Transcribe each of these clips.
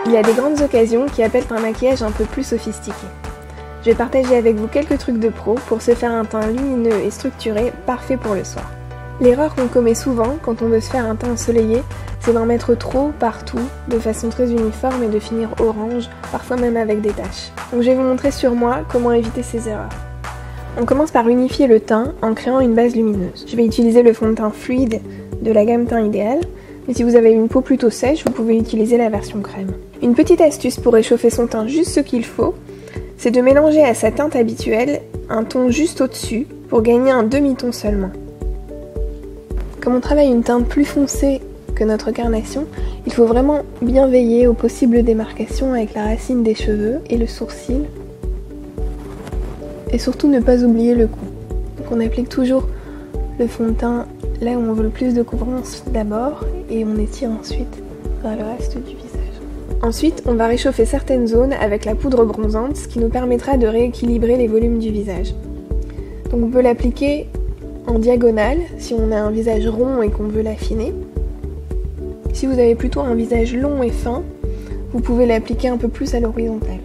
Il y a des grandes occasions qui appellent un maquillage un peu plus sophistiqué. Je vais partager avec vous quelques trucs de pro pour se faire un teint lumineux et structuré, parfait pour le soir. L'erreur qu'on commet souvent quand on veut se faire un teint ensoleillé, c'est d'en mettre trop partout, de façon très uniforme et de finir orange, parfois même avec des taches. Donc je vais vous montrer sur moi comment éviter ces erreurs. On commence par unifier le teint en créant une base lumineuse. Je vais utiliser le fond de teint fluide de la gamme Teint Idéal, mais si vous avez une peau plutôt sèche, vous pouvez utiliser la version crème. Une petite astuce pour réchauffer son teint juste ce qu'il faut, c'est de mélanger à sa teinte habituelle un ton juste au-dessus pour gagner un demi-ton seulement. Comme on travaille une teinte plus foncée que notre carnation, il faut vraiment bien veiller aux possibles démarcations avec la racine des cheveux et le sourcil. Et surtout ne pas oublier le cou. Donc on applique toujours le fond de teint là où on veut le plus de couvrance d'abord et on étire ensuite vers le reste du visage. Ensuite, on va réchauffer certaines zones avec la poudre bronzante, ce qui nous permettra de rééquilibrer les volumes du visage. Donc on peut l'appliquer en diagonale si on a un visage rond et qu'on veut l'affiner. Si vous avez plutôt un visage long et fin, vous pouvez l'appliquer un peu plus à l'horizontale.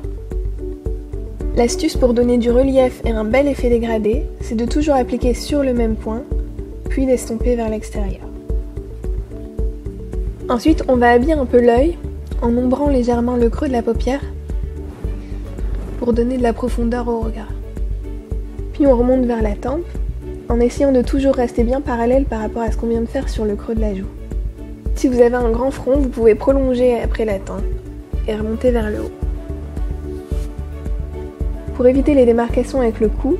L'astuce pour donner du relief et un bel effet dégradé, c'est de toujours appliquer sur le même point, puis d'estomper vers l'extérieur. Ensuite, on va habiller un peu l'œil en ombrant légèrement le creux de la paupière pour donner de la profondeur au regard. Puis on remonte vers la tempe en essayant de toujours rester bien parallèle par rapport à ce qu'on vient de faire sur le creux de la joue. Si vous avez un grand front, vous pouvez prolonger après la tempe et remonter vers le haut. Pour éviter les démarcations avec le cou,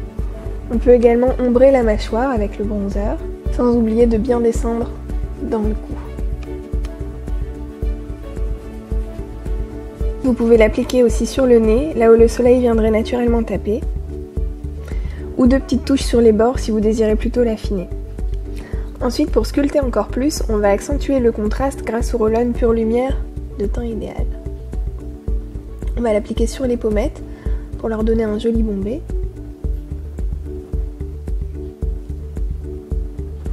on peut également ombrer la mâchoire avec le bronzer, sans oublier de bien descendre dans le cou. Vous pouvez l'appliquer aussi sur le nez, là où le soleil viendrait naturellement taper, ou de petites touches sur les bords si vous désirez plutôt l'affiner. Ensuite, pour sculpter encore plus, on va accentuer le contraste grâce au roll-on Pure Lumière de Teint Idéal. On va l'appliquer sur les pommettes pour leur donner un joli bombé.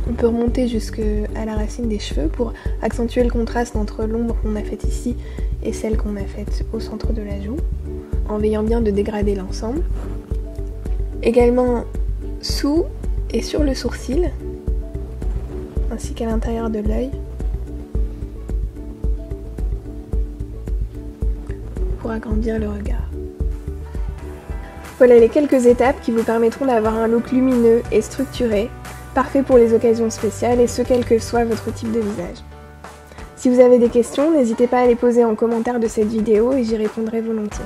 On peut remonter jusqu'à la racine des cheveux pour accentuer le contraste entre l'ombre qu'on a faite ici et celle qu'on a faite au centre de la joue, en veillant bien de dégrader l'ensemble. Également sous et sur le sourcil, ainsi qu'à l'intérieur de l'œil, pour agrandir le regard. Voilà les quelques étapes qui vous permettront d'avoir un look lumineux et structuré, parfait pour les occasions spéciales et ce quel que soit votre type de visage. Si vous avez des questions, n'hésitez pas à les poser en commentaire de cette vidéo et j'y répondrai volontiers.